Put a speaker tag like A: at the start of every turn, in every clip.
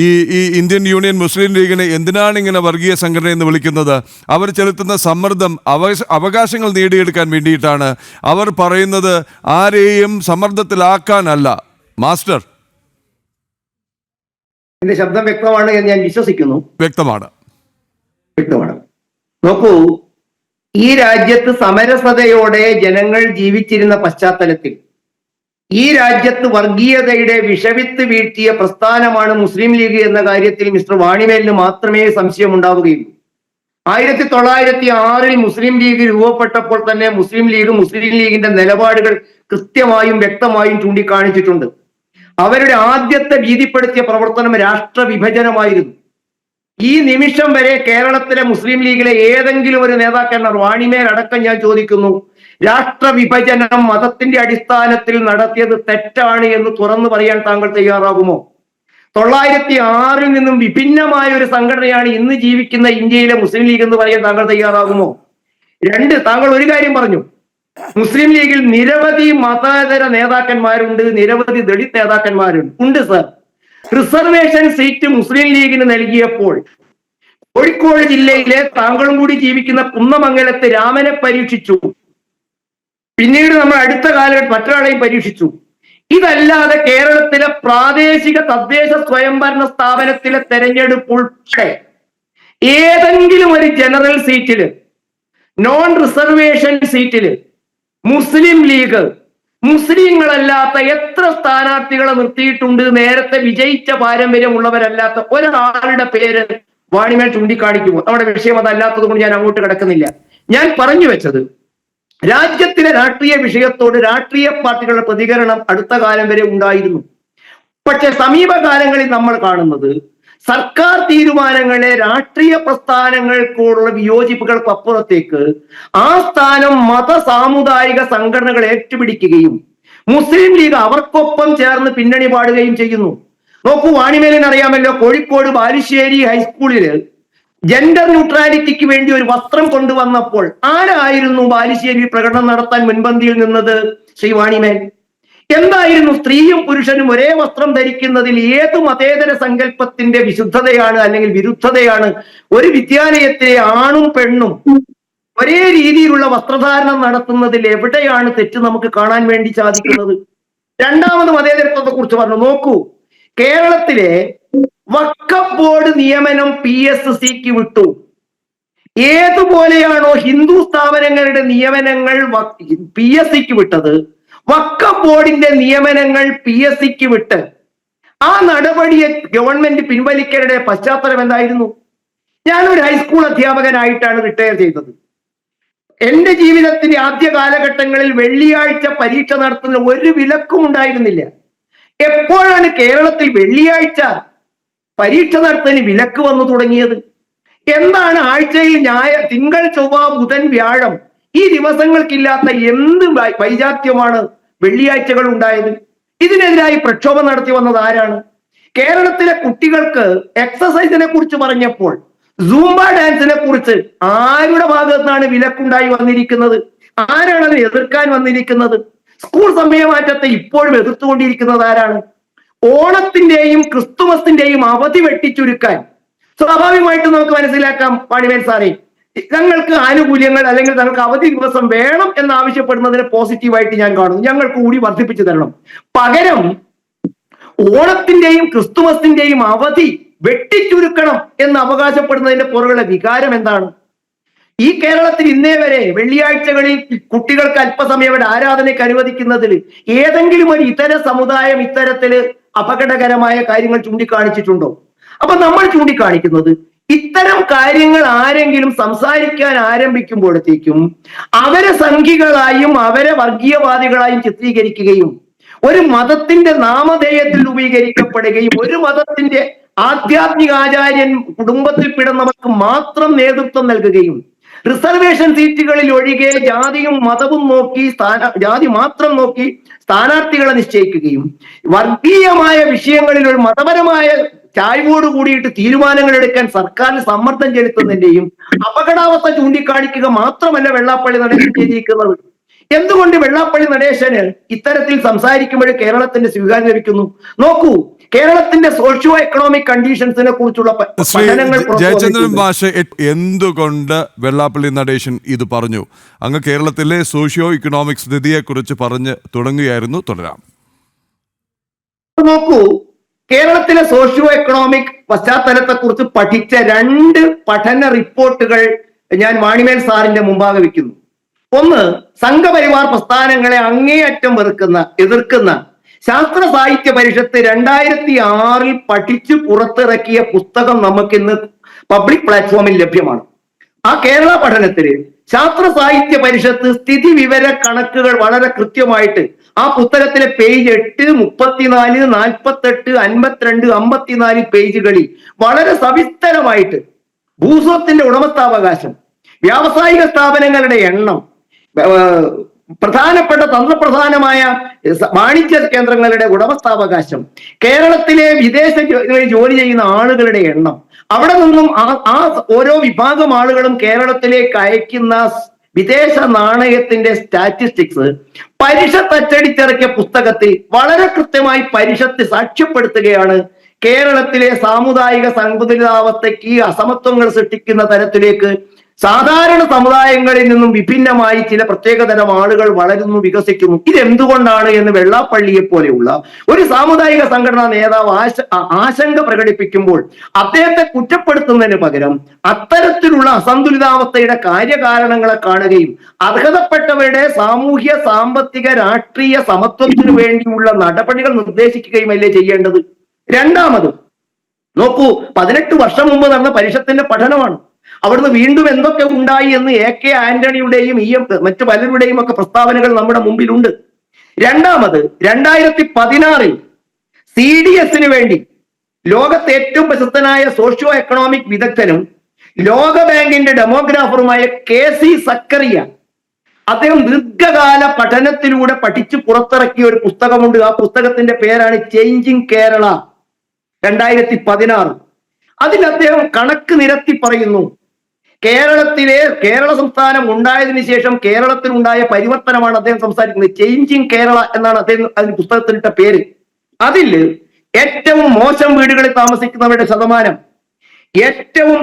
A: ഈ ഈ Indian union മുസ്ലിം ലീഗിനെ എന്തിനാണ് ഇങ്ങനെ വർഗീയ സംഘടന എന്ന് വിളിക്കുന്നത്? അവർ ചെലുത്തുന്ന സമ്മർദ്ദം അവകാശങ്ങൾ നേടിയെടുക്കാൻ വേണ്ടിയിട്ടാണ്. അവർ പറയുന്നത് ആരെയും സമ്മർദ്ദത്തിലാക്കാനല്ല. മാസ്റ്റർ,
B: എന്റെ ശബ്ദം വ്യക്തമാണ് എന്ന് ഞാൻ വിശ്വസിക്കുന്നു.
A: വ്യക്തമാണ്.
B: നോക്കൂ, ഈ രാജ്യത്ത് സമരസതയോടെ ജനങ്ങൾ ജീവിച്ചിരുന്ന പശ്ചാത്തലത്തിൽ ഈ രാജ്യത്ത് വർഗീയതയുടെ വിഷവിത്ത് വീഴ്ത്തിയ പ്രസ്ഥാനമാണ് മുസ്ലിം ലീഗ് എന്ന കാര്യത്തിൽ മിസ്റ്റർ വാണിമേലിന് മാത്രമേ സംശയം ഉണ്ടാവുകയുള്ളൂ. 1906 മുസ്ലിം ലീഗ് രൂപപ്പെട്ടപ്പോൾ തന്നെ മുസ്ലിം ലീഗിന്റെ നിലപാടുകൾ കൃത്യമായും വ്യക്തമായും ചൂണ്ടിക്കാണിച്ചിട്ടുണ്ട്. അവരുടെ ആദ്യത്തെ ഭീതിപ്പെടുത്തിയ പ്രവർത്തനം രാഷ്ട്ര വിഭജനമായിരുന്നു. ഈ നിമിഷം വരെ കേരളത്തിലെ മുസ്ലിം ലീഗിലെ ഏതെങ്കിലും ഒരു നേതാക്കന്മാർ, വാണിമേൽ അടക്കം ഞാൻ ചോദിക്കുന്നു, രാഷ്ട്ര വിഭജനം മതത്തിന്റെ അടിസ്ഥാനത്തിൽ നടത്തിയത് തെറ്റാണ് എന്ന് തുറന്നു പറയാൻ താങ്കൾ തയ്യാറാകുമോ? 1906 നിന്നും വിഭിന്നമായ ഒരു സംഘടനയാണ് ഇന്ന് ജീവിക്കുന്ന ഇന്ത്യയിലെ മുസ്ലിം ലീഗ് എന്ന് പറയാൻ താങ്കൾ തയ്യാറാകുമോ? താങ്കൾ ഒരു കാര്യം പറഞ്ഞു, മുസ്ലിം ലീഗിൽ നിരവധി മതേതര നേതാക്കന്മാരുണ്ട്, നിരവധി ദളിത് നേതാക്കന്മാരുണ്ട്. ഉണ്ട് സർ. റിസർവേഷൻ സീറ്റ് മുസ്ലിം ലീഗിന് നൽകിയപ്പോൾ കോഴിക്കോട് ജില്ലയിലെ താങ്കളും കൂടി ജീവിക്കുന്ന കുന്നമംഗലത്ത് രാമനെ പരീക്ഷിച്ചു. പിന്നീട് നമ്മൾ അടുത്ത കാലഘട്ടം മറ്റൊരാളെയും പരീക്ഷിച്ചു. ഇതല്ലാതെ കേരളത്തിലെ പ്രാദേശിക തദ്ദേശ സ്വയംഭരണ സ്ഥാപനത്തിലെ തെരഞ്ഞെടുപ്പ് ഉൾപ്പെടെ ഏതെങ്കിലും ഒരു ജനറൽ സീറ്റില്, നോൺ റിസർവേഷൻ സീറ്റില് മുസ്ലിം ലീഗ് മുസ്ലിങ്ങളല്ലാത്ത എത്ര സ്ഥാനാർത്ഥികളെ നിർത്തിയിട്ടുണ്ട്? നേരത്തെ വിജയിച്ച പാരമ്പര്യമുള്ളവരല്ലാത്ത ഒരാളുടെ പേര് വാണിമേൽ ചൂണ്ടിക്കാണിക്കുമോ? നമ്മുടെ വിഷയം അതല്ലാത്തത് കൊണ്ട് ഞാൻ അങ്ങോട്ട് കിടക്കുന്നില്ല. ഞാൻ പറഞ്ഞു വെച്ചത്, രാജ്യത്തിലെ രാഷ്ട്രീയ വിഷയത്തോട് രാഷ്ട്രീയ പാർട്ടികളുടെ പ്രതികരണം അടുത്ത കാലം വരെ ഉണ്ടായിരുന്നു. പക്ഷെ സമീപകാലങ്ങളിൽ നമ്മൾ കാണുന്നത് സർക്കാർ തീരുമാനങ്ങളെ രാഷ്ട്രീയ പ്രസ്ഥാനങ്ങൾക്കുള്ള വിയോജിപ്പുകൾക്ക് അപ്പുറത്തേക്ക് ആ സ്ഥാനം മത സാമുദായിക സംഘടനകൾ ഏറ്റുപിടിക്കുകയും മുസ്ലിം ലീഗ് അവർക്കൊപ്പം ചേർന്ന് പിന്നണി പാടുകയും ചെയ്യുന്നു. നോക്കൂ, വാണിമേലിന് അറിയാമല്ലോ, കോഴിക്കോട് ബാലുശ്ശേരി ഹൈസ്കൂളില് ജെൻഡർ ന്യൂട്രാലിറ്റിക്ക് വേണ്ടി ഒരു വസ്ത്രം കൊണ്ടുവന്നപ്പോൾ ആരായിരുന്നു ബാലുശ്ശേരി പ്രകടനം നടത്താൻ മുൻപന്തിയിൽ നിന്നത്? ശ്രീ വാണിമേൽ. എന്തായിരുന്നു? സ്ത്രീയും പുരുഷനും ഒരേ വസ്ത്രം ധരിക്കുന്നതിൽ ഏത് മതേതര സങ്കല്പത്തിന്റെ വിശുദ്ധതയാണ് അല്ലെങ്കിൽ വിരുദ്ധതയാണ്? ഒരു വിദ്യാലയത്തിലെ ആണും പെണ്ണും ഒരേ രീതിയിലുള്ള വസ്ത്രധാരണം നടത്തുന്നതിൽ എവിടെയാണ് തെറ്റ് നമുക്ക് കാണാൻ വേണ്ടി സാധിക്കുന്നത്? രണ്ടാമത് മതേതരത്വത്തെ കുറിച്ച് പറഞ്ഞു. നോക്കൂ, കേരളത്തിലെ വഖഫ് ബോർഡ് നിയമനം PSCക്ക് വിട്ടു. ഏതുപോലെയാണോ ഹിന്ദു സ്ഥാപനങ്ങളുടെ നിയമനങ്ങൾ PSCക്ക് വിട്ടത്, വഖഫ് ബോർഡിന്റെ നിയമനങ്ങൾ PSCക്ക് വിട്ട് ആ നടപടിയെ ഗവൺമെന്റ് പിൻവലിക്കരുടെ പശ്ചാത്തലം എന്തായിരുന്നു? ഞാനൊരു ഹൈസ്കൂൾ അധ്യാപകനായിട്ടാണ് റിട്ടയർ ചെയ്തത്. എന്റെ ജീവിതത്തിന്റെ ആദ്യ കാലഘട്ടങ്ങളിൽ വെള്ളിയാഴ്ച പരീക്ഷ നടത്തുന്ന ഒരു വിലക്കും ഉണ്ടായിരുന്നില്ല. എപ്പോഴാണ് കേരളത്തിൽ വെള്ളിയാഴ്ച പരീക്ഷ നടത്തുന്നതിന് വിലക്ക് വന്നു തുടങ്ങിയത്? എന്താണ് ആഴ്ചയിൽ തിങ്കൾ, ചൊവ്വ, ബുധൻ, വ്യാഴം ഈ ദിവസങ്ങൾക്കില്ലാത്ത എന്ത് വൈജാത്യമാണ് വെള്ളിയാഴ്ചകൾ ഉണ്ടായത്? ഇതിനെതിരായി പ്രക്ഷോഭം നടത്തി വന്നത് ആരാണ്? കേരളത്തിലെ കുട്ടികൾക്ക് എക്സസൈസിനെ കുറിച്ച് പറഞ്ഞപ്പോൾ സൂംബ ഡാൻസിനെ കുറിച്ച് ആരുടെ ഭാഗത്തു നിന്നാണ് വിലക്കുണ്ടായി വന്നിരിക്കുന്നത്? ആരാണ് അതിനെ എതിർക്കാൻ വന്നിരിക്കുന്നത്? സ്കൂൾ സമയമാറ്റത്തെ ഇപ്പോഴും എതിർത്തുകൊണ്ടിരിക്കുന്നത് ആരാണ്? ഓണത്തിന്റെയും ക്രിസ്തുമസിന്റെയും അവധി വെട്ടിച്ചുരുക്കാൻ സ്വാഭാവികമായിട്ടും നമുക്ക് മനസ്സിലാക്കാം, വാണിമേൽ സാറേ, ഞങ്ങൾക്ക് ആനുകൂല്യങ്ങൾ അല്ലെങ്കിൽ ഞങ്ങൾക്ക് അവധി ദിവസം വേണം എന്നാവശ്യപ്പെടുന്നതിനെ പോസിറ്റീവായിട്ട് ഞാൻ കാണുന്നു. ഞങ്ങൾക്ക് കൂടി വർദ്ധിപ്പിച്ചു തരണം. പകരം ഓണത്തിന്റെയും ക്രിസ്തുമസിന്റെയും അവധി വെട്ടിച്ചുരുക്കണം എന്ന് അവകാശപ്പെടുന്നതിന്റെ പുറകുള്ള വികാരം എന്താണ്? ഈ കേരളത്തിൽ ഇന്നേ വരെ വെള്ളിയാഴ്ചകളിൽ കുട്ടികൾക്ക് അല്പസമയം ആരാധനയ്ക്ക് അനുവദിക്കുന്നതിൽ ഏതെങ്കിലും ഒരു ഇതര സമുദായം ഇത്തരത്തില് അപകടകരമായ കാര്യങ്ങൾ ചൂണ്ടിക്കാണിച്ചിട്ടുണ്ടോ? അപ്പൊ നമ്മൾ ചൂണ്ടിക്കാണിക്കുന്നത്, ഇത്തരം കാര്യങ്ങൾ ആരെങ്കിലും സംസാരിക്കാൻ ആരംഭിക്കുമ്പോഴത്തേക്കും അവരെ സംഘികളായും അവരെ വർഗീയവാദികളായും ചിത്രീകരിക്കുകയും ഒരു മതത്തിന്റെ നാമധേയത്തിൽ രൂപീകരിക്കപ്പെടുകയും ഒരു മതത്തിന്റെ ആധ്യാത്മിക ആചാര്യൻ കുടുംബത്തിൽ പിടന്നവർക്ക് മാത്രം നേതൃത്വം നൽകുകയും റിസർവേഷൻ സീറ്റുകളിൽ ഒഴികെ ജാതിയും മതവും നോക്കി ജാതി മാത്രം നോക്കി സ്ഥാനാർത്ഥികളെ നിശ്ചയിക്കുകയും വർഗീയമായ വിഷയങ്ങളിൽ ഒരു മതപരമായ ചായ്വോട് കൂടിയിട്ട് തീരുമാനങ്ങൾ എടുക്കാൻ സർക്കാരിന് സമ്മർദ്ദം ചെലുത്തുന്നതിന്റെയും അപകടാവസ്ഥ ചൂണ്ടിക്കാണിക്കുക മാത്രമല്ല വെള്ളാപ്പള്ളി നടേശൻ ചെയ്തിരിക്കുന്നത്. എന്തുകൊണ്ട് വെള്ളാപ്പള്ളി നടേശന് ഇത്തരത്തിൽ സംസാരിക്കുമ്പോൾ കേരളത്തിന്റെ സ്വീകാര്യം ലഭിക്കുന്നു? നോക്കൂ, കേരളത്തിന്റെ സോഷ്യോ എക്കണോമിക് കണ്ടീഷൻസിനെ കുറിച്ചുള്ള പഠനങ്ങൾ
A: ജയചന്ദ്രൻ മാഷ് എന്തുകൊണ്ട് വെള്ളാപ്പള്ളി നടേശൻ ഇത് പറഞ്ഞു? അങ്ങ് കേരളത്തിലെ സോഷ്യോ ഇക്കണോമിക് സ്ഥിതിയെ കുറിച്ച് പറഞ്ഞ് തുടങ്ങുകയായിരുന്നു, തുടരാം.
B: നോക്കൂ, കേരളത്തിലെ സോഷ്യോ എക്കണോമിക് പശ്ചാത്തലത്തെ കുറിച്ച് പഠിച്ച 2 പഠന റിപ്പോർട്ടുകൾ ഞാൻ വാണിമേൽ സാറിന്റെ മുമ്പാകെ വെക്കുന്നു. ഒന്ന്, സംഘപരിവാർ പ്രസ്ഥാനങ്ങളെ അങ്ങേയറ്റം എതിർക്കുന്ന ശാസ്ത്ര സാഹിത്യ പരിഷത്ത് 2006 പഠിച്ചു പുറത്തിറക്കിയ പുസ്തകം നമുക്കിന്ന് പബ്ലിക് പ്ലാറ്റ്ഫോമിൽ ലഭ്യമാണ്. ആ കേരള പഠനത്തില് ശാസ്ത്ര സാഹിത്യ പരിഷത്ത് സ്ഥിതി വിവര കണക്കുകൾ വളരെ കൃത്യമായിട്ട് ആ പുസ്തകത്തിലെ പേജ് 8, 34, 48, 52, 54 പേജുകളിൽ വളരെ സവിസ്തരമായിട്ട് ഭൂസ്വത്തിന്റെ ഉടമസ്ഥാവകാശം, വ്യാവസായിക സ്ഥാപനങ്ങളുടെ എണ്ണം, പ്രധാനപ്പെട്ട തന്ത്രപ്രധാനമായ വാണിജ്യ കേന്ദ്രങ്ങളുടെ ഉടമസ്ഥാവകാശം, കേരളത്തിലെ വിദേശ ജോലി ചെയ്യുന്ന ആളുകളുടെ എണ്ണം, അവിടെ നിന്നും ആ ഓരോ വിഭാഗം ആളുകളും കേരളത്തിലേക്ക് അയക്കുന്ന വിദേശ നാണയത്തിന്റെ സ്റ്റാറ്റിസ്റ്റിക്സ് പരിഷത്ത് അച്ചടിച്ചിറക്കിയ പുസ്തകത്തിൽ വളരെ കൃത്യമായി പരിഷത്ത് സാക്ഷ്യപ്പെടുത്തുകയാണ്. കേരളത്തിലെ സാമുദായിക സന്തുലിതാവസ്ഥയ്ക്ക് അസമത്വങ്ങൾ സൃഷ്ടിക്കുന്ന തരത്തിലേക്ക് സാധാരണ സമുദായങ്ങളിൽ നിന്നും വിഭിന്നമായി ചില പ്രത്യേകതരം ആളുകൾ വളരുന്നു, വികസിക്കുന്നു. ഇതെന്തുകൊണ്ടാണ് എന്ന് വെള്ളാപ്പള്ളിയെ പോലെയുള്ള ഒരു സാമുദായിക സംഘടനാ നേതാവ് ആശങ്ക പ്രകടിപ്പിക്കുമ്പോൾ അദ്ദേഹത്തെ കുറ്റപ്പെടുത്തുന്നതിന് പകരം അത്തരത്തിലുള്ള അസന്തുലിതാവസ്ഥയുടെ കാര്യകാരണങ്ങളെ കാണുകയും അർഹതപ്പെട്ടവരുടെ സാമൂഹ്യ, സാമ്പത്തിക, രാഷ്ട്രീയ സമത്വത്തിനു വേണ്ടിയുള്ള നടപടികൾ നിർദ്ദേശിക്കുകയുമല്ലേ ചെയ്യേണ്ടത്? രണ്ടാമത് നോക്കൂ, 18 വർഷം മുമ്പ് നടന്ന പരിഷത്തിന്റെ പഠനമാണ്. അവിടുന്ന് വീണ്ടും എന്തൊക്കെ ഉണ്ടായി എന്ന് AK ആന്റണിയുടെയും മറ്റു പലരുടെയും ഒക്കെ പ്രസ്താവനകൾ നമ്മുടെ മുമ്പിലുണ്ട്. രണ്ടാമത് 2016 CDSന് വേണ്ടി ലോകത്തെ ഏറ്റവും പ്രശസ്തനായ സോഷ്യോ എക്കണോമിക് വിദഗ്ധനും ലോകബാങ്കിന്റെ ഡെമോഗ്രാഫറുമായ KC സക്കറിയ അദ്ദേഹം ദീർഘകാല പഠനത്തിലൂടെ പഠിച്ചു പുറത്തിറക്കിയ ഒരു പുസ്തകമുണ്ട്. ആ പുസ്തകത്തിന്റെ പേരാണ് ചേഞ്ചിങ് കേരള 2016. അതിൽ അദ്ദേഹം കണക്ക് നിരത്തി പറയുന്നു, കേരള സംസ്ഥാനം ഉണ്ടായതിനു ശേഷം കേരളത്തിലുണ്ടായ പരിവർത്തനമാണ് അദ്ദേഹം സംസാരിക്കുന്നത്. ചേഞ്ചിങ് കേരള എന്നാണ് അദ്ദേഹം അതിന് പുസ്തകത്തിലിട്ട പേര്. അതിൽ ഏറ്റവും മോശം വീടുകളിൽ താമസിക്കുന്നവരുടെ ശതമാനം, ഏറ്റവും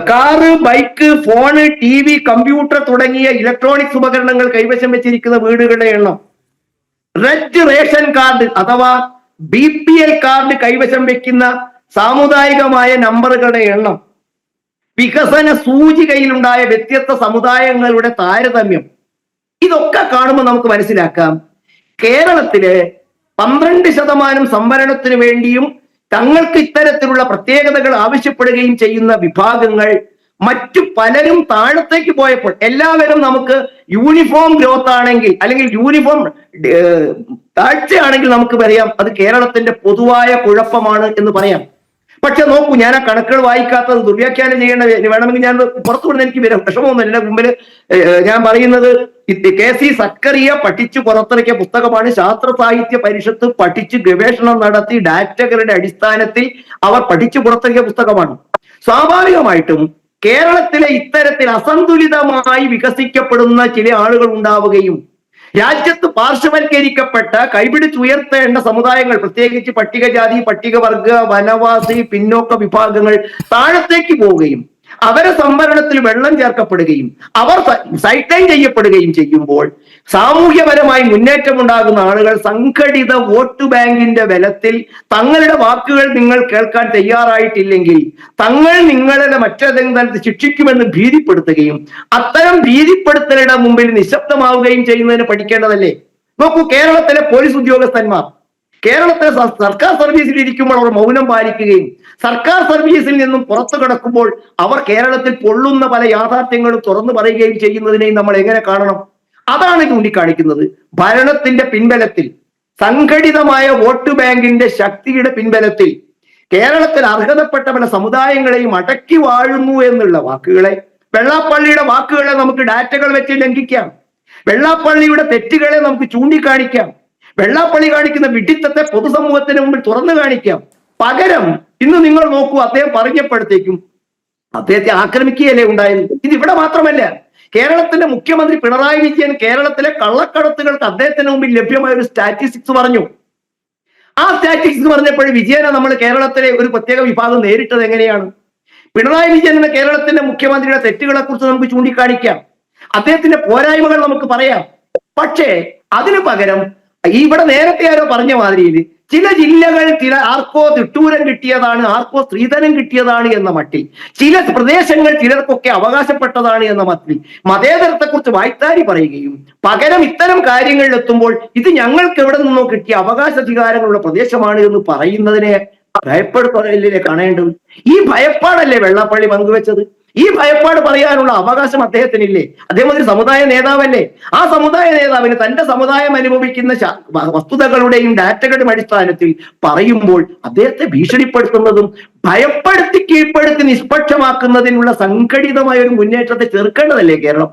B: car, bike, phone, TV, computer തുടങ്ങിയ ഇലക്ട്രോണിക്സ് ഉപകരണങ്ങൾ കൈവശം വെച്ചിരിക്കുന്ന വീടുകളുടെ എണ്ണം, റെഡ് റേഷൻ കാർഡ് അഥവാ BPL കാർഡ് കൈവശം വെക്കുന്ന സാമുദായികമായ നമ്പറുകളുടെ എണ്ണം, വികസന സൂചികയിലുണ്ടായ വ്യത്യസ്ത സമുദായങ്ങളുടെ താരതമ്യം, ഇതൊക്കെ കാണുമ്പോൾ നമുക്ക് മനസ്സിലാക്കാം കേരളത്തിലെ 12% സംവരണത്തിന് വേണ്ടിയും തങ്ങൾക്ക് ഇത്തരത്തിലുള്ള പ്രത്യേകതകൾ ആവശ്യപ്പെടുകയും ചെയ്യുന്ന വിഭാഗങ്ങൾ മറ്റു പലരും താഴത്തേക്ക് പോയപ്പോൾ എല്ലാവരും നമുക്ക് യൂണിഫോം ഗ്രോത്ത് ആണെങ്കിൽ അല്ലെങ്കിൽ യൂണിഫോം താഴ്ചയാണെങ്കിൽ നമുക്ക് പറയാം അത് കേരളത്തിന്റെ പൊതുവായ കുഴപ്പമാണ് എന്ന് പറയാം. പക്ഷെ നോക്കൂ, ഞാൻ ആ കണക്കുകൾ വായിക്കാത്തത് ദുർവ്യാഖ്യാനം ചെയ്യേണ്ട വേണമെങ്കിൽ ഞാൻ പുറത്തു വിടുന്ന എനിക്ക് വിഷമമൊന്നുമില്ല. എന്റെ മുമ്പിൽ ഞാൻ പറയുന്നത് KC സക്കറിയ പഠിച്ചു പുറത്തിറക്കിയ പുസ്തകമാണ്. ശാസ്ത്ര സാഹിത്യ പരിഷത്ത് പഠിച്ച് ഗവേഷണം നടത്തി ഡാറ്റകളുടെ അടിസ്ഥാനത്തിൽ അവർ പഠിച്ചു പുറത്തിറക്കിയ പുസ്തകമാണ്. സ്വാഭാവികമായിട്ടും കേരളത്തിലെ ഇത്തരത്തിൽ അസന്തുലിതമായി വികസിക്കപ്പെടുന്ന ചില ആളുകൾ ഉണ്ടാവുകയും രാജ്യത്ത് പാർശ്വവൽക്കരിക്കപ്പെട്ട കൈപിടിച്ചുയർത്തേണ്ട സമുദായങ്ങൾ, പ്രത്യേകിച്ച് പട്ടികജാതി, പട്ടികവർഗ, വനവാസി, പിന്നോക്ക വിഭാഗങ്ങൾ താഴത്തേക്ക് പോവുകയും അവരെ സംവരണത്തിൽ വെള്ളം ചേർക്കപ്പെടുകയും അവർ സൈറ്റൈൻ ചെയ്യപ്പെടുകയും ചെയ്യുമ്പോൾ സാമൂഹ്യപരമായി മുന്നേറ്റമുണ്ടാകുന്ന ആളുകൾ സംഘടിത വോട്ട് ബാങ്കിന്റെ ബലത്തിൽ തങ്ങളുടെ വാക്കുകൾ നിങ്ങൾ കേൾക്കാൻ തയ്യാറായിട്ടില്ലെങ്കിൽ തങ്ങൾ നിങ്ങളെ മറ്റേതെങ്കിലും തരത്തിൽ ശിക്ഷിക്കുമെന്ന് ഭീതിപ്പെടുത്തുകയും അത്തരം ഭീതിപ്പെടുത്തലുടെ മുമ്പിൽ നിശബ്ദമാവുകയും ചെയ്യുന്നതിന് പഠിക്കേണ്ടതല്ലേ? നോക്കൂ, കേരളത്തിലെ പോലീസ് ഉദ്യോഗസ്ഥന്മാർ കേരളത്തിലെ സർക്കാർ സർവീസിൽ ഇരിക്കുമ്പോൾ അവർ മൗനം പാലിക്കുകയും സർക്കാർ സർവീസിൽ നിന്നും പുറത്തു കിടക്കുമ്പോൾ അവർ കേരളത്തിൽ പൊള്ളുന്ന പല യാഥാർത്ഥ്യങ്ങളും തുറന്നു പറയുകയും ചെയ്യുന്നതിനെയും നമ്മൾ എങ്ങനെ കാണണം? അതാണ് ചൂണ്ടിക്കാണിക്കുന്നത്. ഭരണത്തിന്റെ പിൻബലത്തിൽ, സംഘടിതമായ വോട്ട് ബാങ്കിന്റെ ശക്തിയുടെ പിൻബലത്തിൽ കേരളത്തിൽ അർഹതപ്പെട്ട പല സമുദായങ്ങളെയും അടക്കി വാഴുന്നു എന്നുള്ള വാക്കുകളെ, വെള്ളാപ്പള്ളിയുടെ വാക്കുകളെ നമുക്ക് ഡാറ്റകൾ വെച്ച് ലംഘിക്കാം, വെള്ളാപ്പള്ളിയുടെ തെറ്റുകളെ നമുക്ക് ചൂണ്ടിക്കാണിക്കാം, വെള്ളാപ്പള്ളി കാണിക്കുന്ന വിഡിത്തത്തെ പൊതുസമൂഹത്തിന് മുമ്പിൽ തുറന്നു കാണിക്കാം. പകരം ഇന്ന് നിങ്ങൾ നോക്കൂ, അദ്ദേഹം പറഞ്ഞപ്പോഴത്തേക്കും അദ്ദേഹത്തെ ആക്രമിക്കുകയല്ലേ ഉണ്ടായത്. ഇതിവിടെ മാത്രമല്ല, കേരളത്തിന്റെ മുഖ്യമന്ത്രി പിണറായി വിജയൻ കേരളത്തിലെ കള്ളക്കടത്തുകൾക്ക് അദ്ദേഹത്തിന് മുമ്പിൽ ലഭ്യമായ ഒരു സ്റ്റാറ്റിസ്റ്റിക്സ് പറഞ്ഞു. ആ സ്റ്റാറ്റിക്സ് പറഞ്ഞപ്പോൾ വിജയനെ നമ്മൾ കേരളത്തിലെ ഒരു പ്രത്യേക വിഭാഗം നേരിട്ടത് എങ്ങനെയാണ്? പിണറായി വിജയൻ എന്ന കേരളത്തിന്റെ മുഖ്യമന്ത്രിയുടെ തെറ്റുകളെ കുറിച്ച് നമുക്ക് ചൂണ്ടിക്കാണിക്കാം, അദ്ദേഹത്തിന്റെ പോരായ്മകൾ നമുക്ക് പറയാം. പക്ഷേ അതിനു പകരം ഇവിടെ നേരത്തെ ആരോ പറഞ്ഞ മാതിരിയിൽ ചില ജില്ലകൾ ആർക്കോ തിട്ടൂരം കിട്ടിയതാണ്, ആർക്കോ സ്ത്രീധനം കിട്ടിയതാണ് എന്ന മട്ടിൽ, ചില പ്രദേശങ്ങൾ ചിലർക്കൊക്കെ അവകാശപ്പെട്ടതാണ് എന്ന മട്ടിൽ മതേതരത്തെക്കുറിച്ച് വായ്ത്താരി പറയുകയും പകരം ഇത്തരം കാര്യങ്ങളിൽ എത്തുമ്പോൾ ഇത് ഞങ്ങൾക്ക് എവിടെ നിന്നോ കിട്ടിയ അവകാശാധികാരങ്ങളുടെ പ്രദേശമാണ് എന്ന് പറയുന്നതിനെ ഭയപ്പെടുത്തലല്ലേ കാണേണ്ടത്? ഈ ഭയപ്പാടല്ലേ വെള്ളാപ്പള്ളി പങ്കുവെച്ചത്? ഈ ഭയപ്പാട് പറയാനുള്ള അവകാശം അദ്ദേഹത്തിനില്ലേ? അദ്ദേഹം ഒരു സമുദായ നേതാവല്ലേ? ആ സമുദായ നേതാവിന് തന്റെ സമുദായം അനുഭവിക്കുന്ന വസ്തുതകളുടെയും ഡാറ്റകളുടെയും അടിസ്ഥാനത്തിൽ പറയുമ്പോൾ അദ്ദേഹത്തെ ഭീഷണിപ്പെടുത്തുന്നതും ഭയപ്പെടുത്തി കീഴ്പ്പെടുത്തി നിഷ്പക്ഷമാക്കുന്നതിനുള്ള സംഘടിതമായ ഒരു മുന്നേറ്റത്തെ ചെറുക്കേണ്ടതല്ലേ കേരളം?